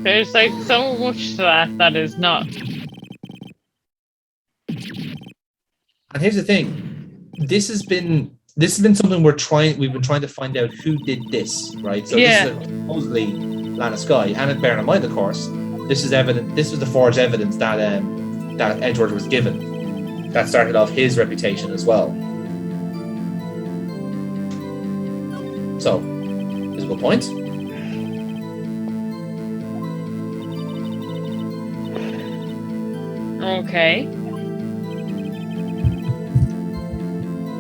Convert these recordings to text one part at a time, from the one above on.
There's like so much to that is not. And here's the thing: this has been something we've been trying to find out who did this, right? So this is supposedly Lana Skye, and bearing in mind, of course, this is evident. This was the forged evidence that Edward was given. That started off his reputation as well. So, is a good point. Okay.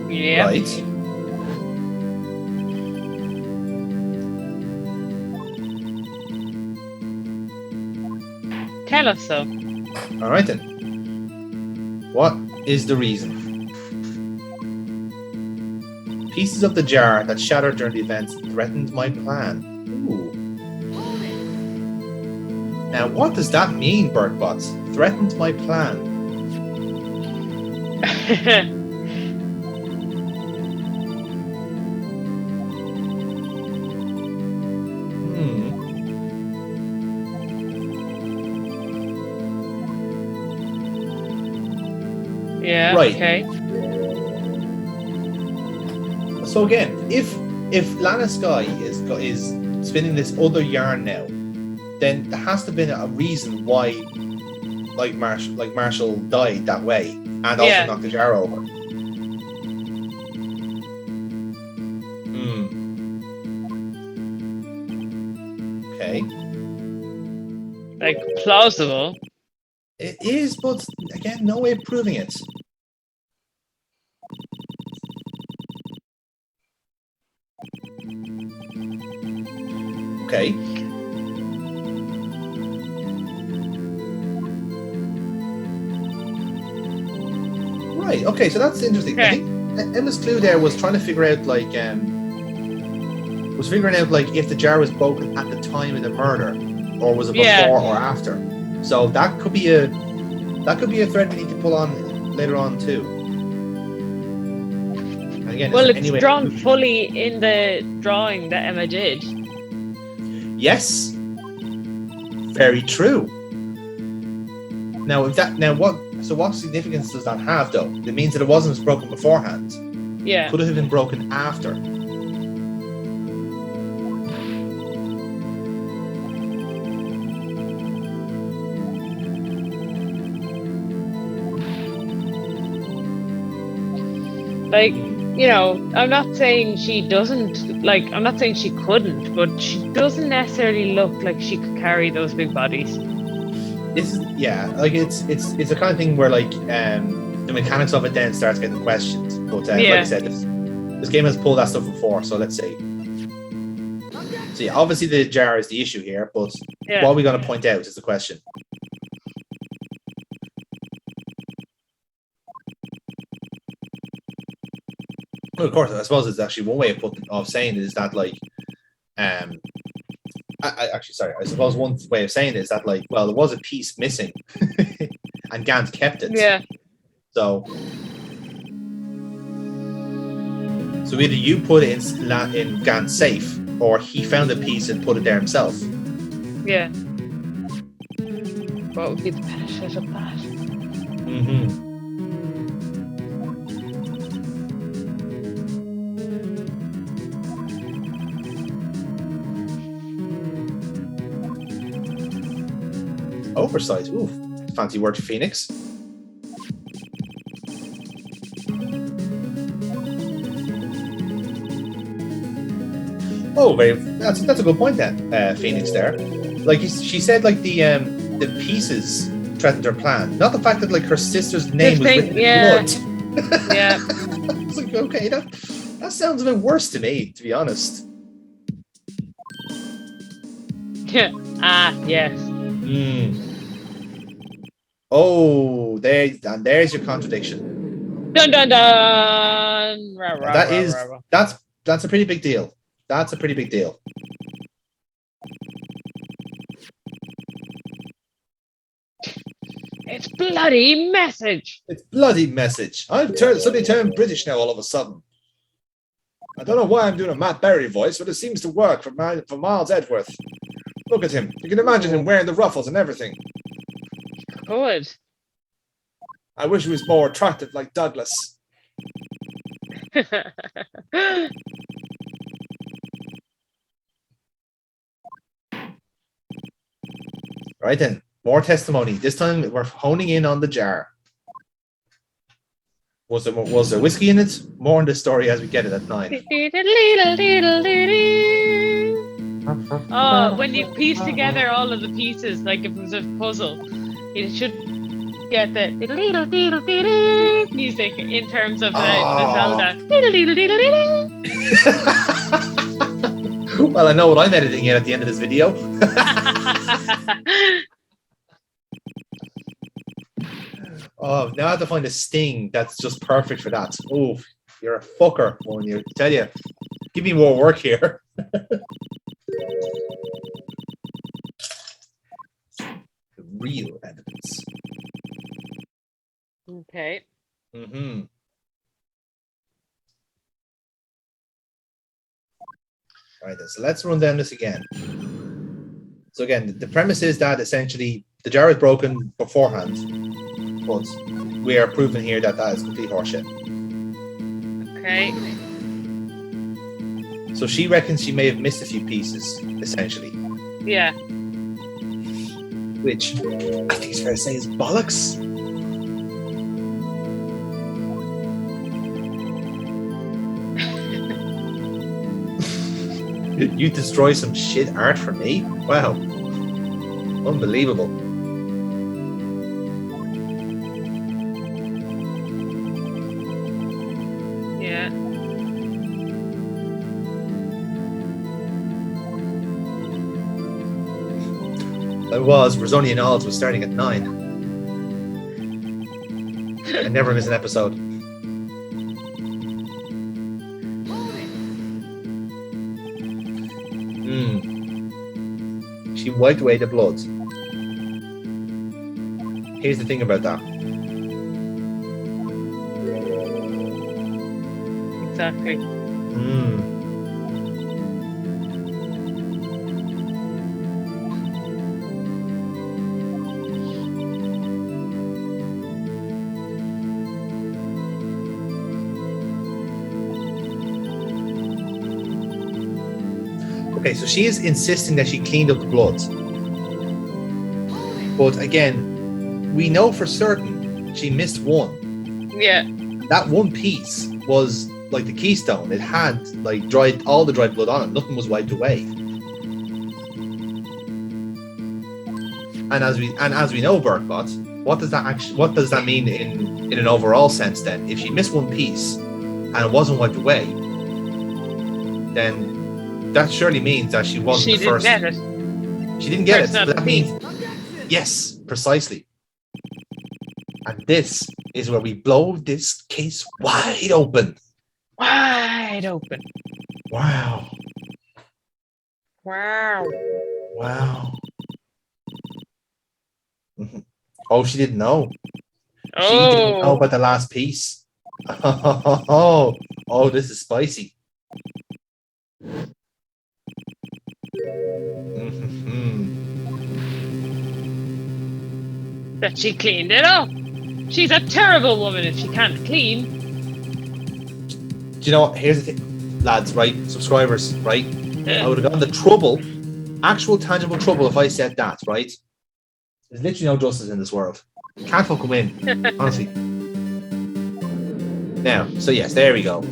Yeah. Right. Tell us so. All right then. What is the reason? Pieces of the jar that shattered during the events threatened my plan. Ooh. Now, what does that mean, Bertbots? Threatened my plan. Yeah. Right. Okay. So again, if Lana Skye is spinning this other yarn now, then there has to have been a reason why, like Marshall died that way and also knocked the jar over. Okay. Like plausible. It is, but again, no way of proving it. Okay. Right. Okay. So that's interesting. Okay. I think Emma's clue there was trying to figure out if the jar was broken at the time of the murder, or was it before or after. So that could be a thread we need to pull on later on too. And again, well, it's drawn fully in the drawing that Emma did. Yes, very true. Now, what significance does that have, though? It means that it wasn't broken beforehand. Yeah. Could it have been broken after? Like, you know, I'm not saying she doesn't, like, I'm not saying she couldn't, but she doesn't necessarily look like she could carry those big bodies. It's a kind of thing where the mechanics of it then starts getting questioned. But like I said, this game has pulled that stuff before, so let's see. So yeah, obviously the jar is the issue here, but what are we going to point out is the question. Well, of course, I suppose it's actually one way of saying it is that I suppose one way of saying it is that there was a piece missing, and Gant kept it. Yeah. So either you put it in Gant's safe, or he found a piece and put it there himself. Yeah. What would be the benefit of that? Mm-hmm. Oversight. Ooh, fancy word for Phoenix. Oh, that's a good point then, Phoenix there. She said the pieces threatened her plan, not the fact that her sister's name was written in blood. Yeah. It's okay, that sounds a bit worse to me, to be honest. Yeah. Yes. Oh, there's your contradiction. Dun dun dun. That's a pretty big deal. That's a pretty big deal. It's bloody message. It's bloody message. Suddenly turned British now all of a sudden. I don't know why I'm doing a Matt Berry voice, but it seems to work for Miles Edgeworth. Look at him. You can imagine him wearing the ruffles and everything. Good. I wish he was more attractive like Douglas. Right then, more testimony. This time we're honing in on the jar. Was there whiskey in it? More on this story as we get it at 9. Oh, when you piece together all of the pieces, like if it was a puzzle, it should get the music in terms of the Zelda. Well, I know what I'm editing in at the end of this video. Oh, now I have to find a sting that's just perfect for that. Oh, you're a fucker, when you tell you. Give me more work here. The real evidence. Okay. Mm-hmm. Right then, so let's run down this again. So again, the premise is that essentially the jar is broken beforehand, but we are proving here that that is complete horseshit. Okay. So she reckons she may have missed a few pieces, essentially. Yeah. Which I think it's fair to say is bollocks. You destroy some shit art for me? Wow. Unbelievable. Yeah. Rosonian Odds was starting at 9. I never miss an episode. She wiped away the blood. Here's the thing about that. Exactly. Okay, so she is insisting that she cleaned up the blood. But again, we know for certain she missed one. Yeah. That one piece was like the keystone. It had like all the dried blood on it. Nothing was wiped away. And as we know, Bertbot, what does that mean in an overall sense then? If she missed one piece and it wasn't wiped away, then that surely means that she wasn't the first. She didn't get it. So that means, yes, precisely. And this is where we blow this case wide open. Wide open. Wow. Wow. Wow. Oh, she didn't know. Oh. She didn't know about the last piece. Oh, this is spicy. That she cleaned it up. She's a terrible woman if she can't clean. Do you know what? Here's the thing, lads, right? Subscribers, right? I would have gotten the trouble, actual tangible trouble, if I said that, right? There's literally no justice in this world. Can't fucking win, honestly. Now, so yes, there we go.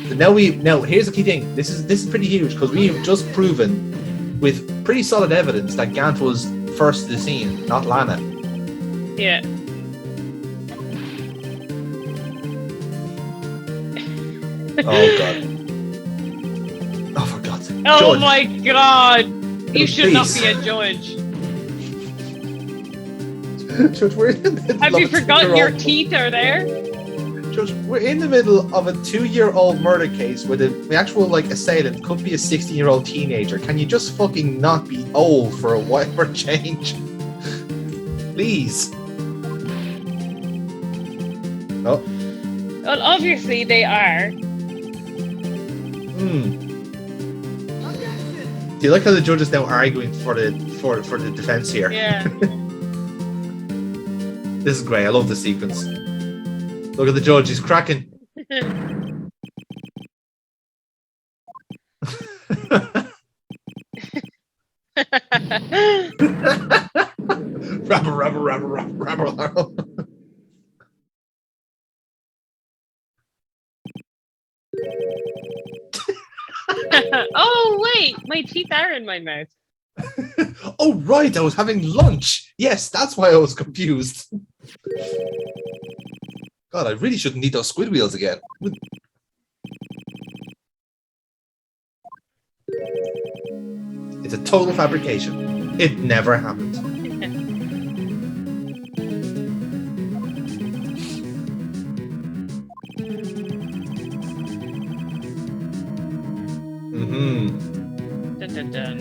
So now here's the key thing. This is pretty huge because we've just proven with pretty solid evidence that Gant was first to the scene, not Lana. Yeah. Oh god. Oh, for God's sake. Oh Judge. my god. You should not Please. be a judge. Judge, we're in the middle Have of you a forgotten your 2-year-old teeth are there? Judge, we're in the middle of a 2-year-old murder case where the actual assailant could be a 16-year-old teenager. Can you just fucking not be old for a while for change? Please. Oh. Well, obviously they are. Do you like how the judge is now arguing for the defense here? Yeah. This is great. I love this sequence. Look at the judge. He's cracking. Rabble. Oh wait, my teeth are in my mouth. Oh right, I was having lunch. Yes, that's why I was confused. God, I really shouldn't need those squid wheels again. It's a total fabrication. It never happened. Dun, dun, dun.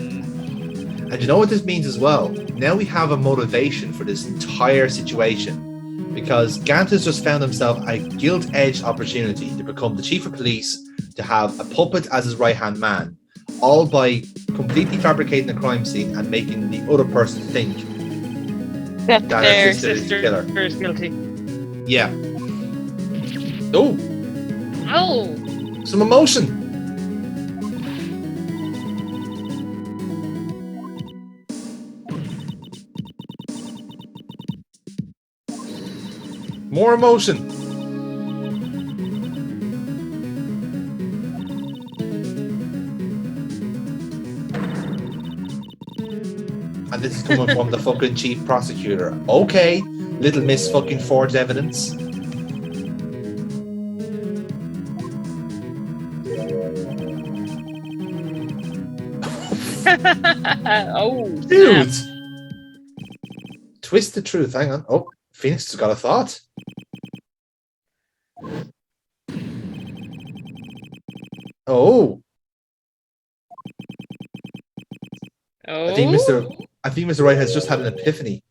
And you know what this means as well? Now we have a motivation for this entire situation. Because Gant has just found himself a gilt-edged opportunity to become the chief of police, to have a puppet as his right-hand man, all by completely fabricating a crime scene and making the other person think that their sister is the killer. is guilty. Yeah. Oh, Oh. some emotion. More emotion. And this is coming from the fucking chief prosecutor. Okay, little miss fucking forged evidence. Oh, Dude! snap. Twist the truth. Hang on. Oh, Phoenix has got a thought. Oh. Oh. I think Mr. Wright has just had an epiphany.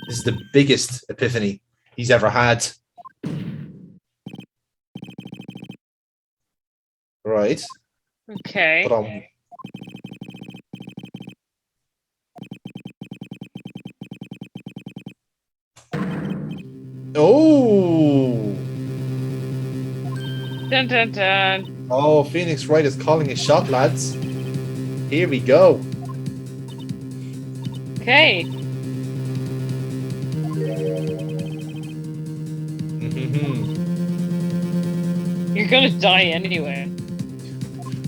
This is the biggest epiphany he's ever had. Right. Okay. But oh. Dun dun dun. Oh, Phoenix Wright is calling his shot, lads. Here we go. Okay. You're gonna die anyway.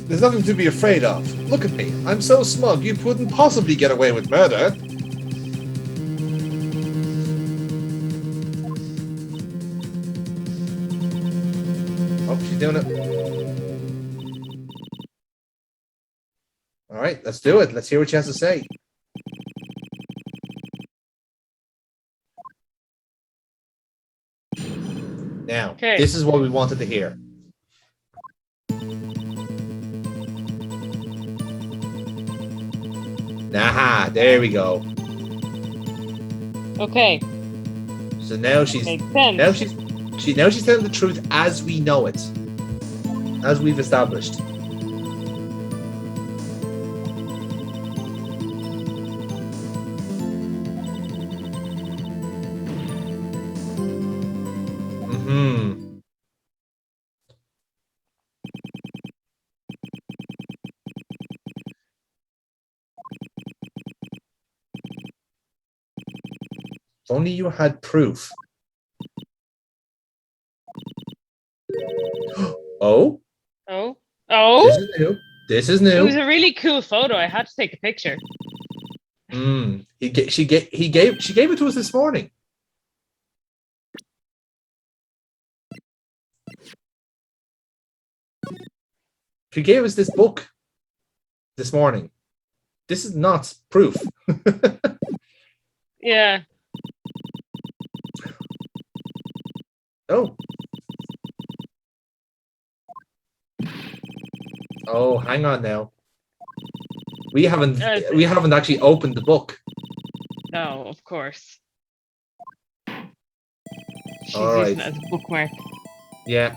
There's nothing to be afraid of. Look at me. I'm so smug you couldn't possibly get away with murder. Oh, she's doing it. All right, let's do it. Let's hear what she has to say. Now, This is what we wanted to hear. Aha, there we go. Okay. So now she's telling the truth as we know it, as we've established. If only you had proof. Oh? Oh? Oh? This is new. This is new. It was a really cool photo. I had to take a picture. She gave it to us this morning. She gave us this book this morning. This is not proof. Yeah. Oh. Oh, hang on now. We haven't actually opened the book. No, of course. She's All right. using it as a bookmark. Yeah.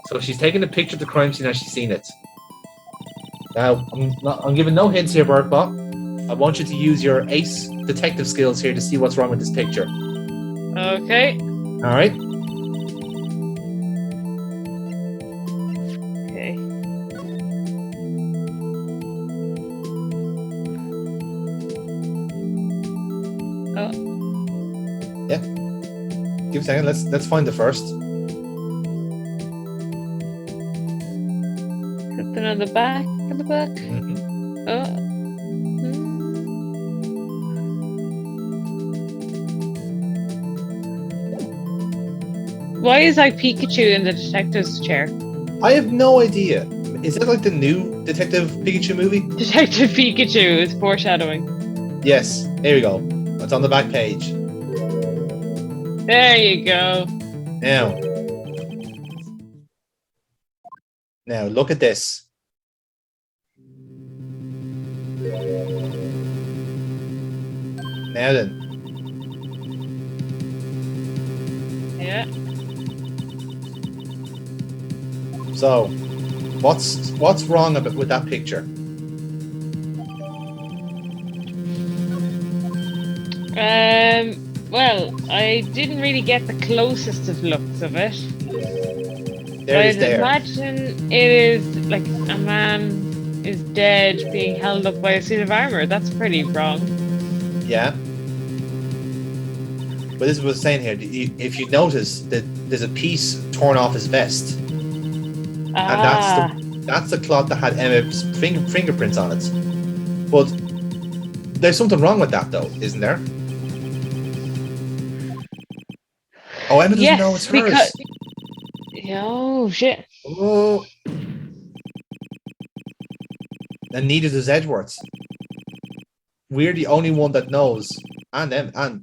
So she's taken a picture of the crime scene as she's seen it. Now, I'm giving no hints here, Bertbot. I want you to use your ace detective skills here to see what's wrong with this picture. Okay. All right. Okay. Oh. Yeah. Give a second. Let's find the first. Something on the back of the book. Mm-hmm. Oh. Why is like Pikachu in the detective's chair? I have no idea. Is that like the new Detective Pikachu movie? Detective Pikachu is foreshadowing. Yes. Here we go. It's on the back page. There you go. Now look at this. Now then. Yeah. So, what's wrong with that picture? Well, I didn't really get the closest of looks of it. There it is. I'd There. imagine it is like a man is dead being held up by a suit of armor. That's pretty wrong. Yeah. But this is what I was saying here. If you notice that there's a piece torn off his vest, and that's the cloth that had Emma's fingerprints on it. But there's something wrong with that, though, isn't there? Oh, Emma doesn't know it's hers. Oh shit! Oh, and neither does Edgeworth. We're the only one that knows, and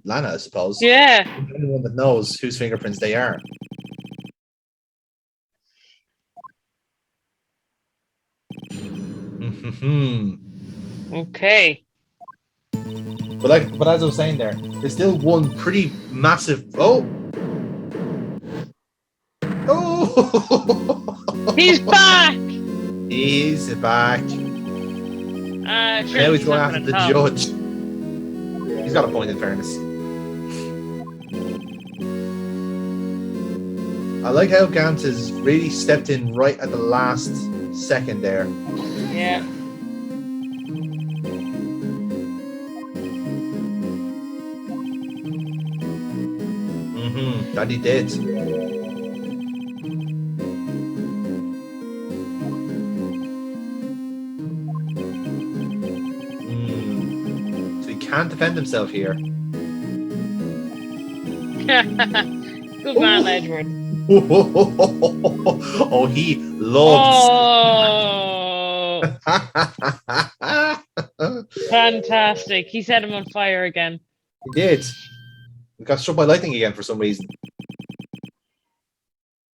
Lana, I suppose. Yeah. We're the only one that knows whose fingerprints they are. Okay. But as I was saying there, there's still one pretty massive. Oh. He's back. He's back. Sure, Now he's going after the judge. He's got a point, in fairness. I like how Gant has really stepped in right at the last second there. Yeah. That he did. So he can't defend himself here. Good man, Edward. Oh, he loves. Oh. Fantastic. He set him on fire again. He did. He got struck by lightning again for some reason.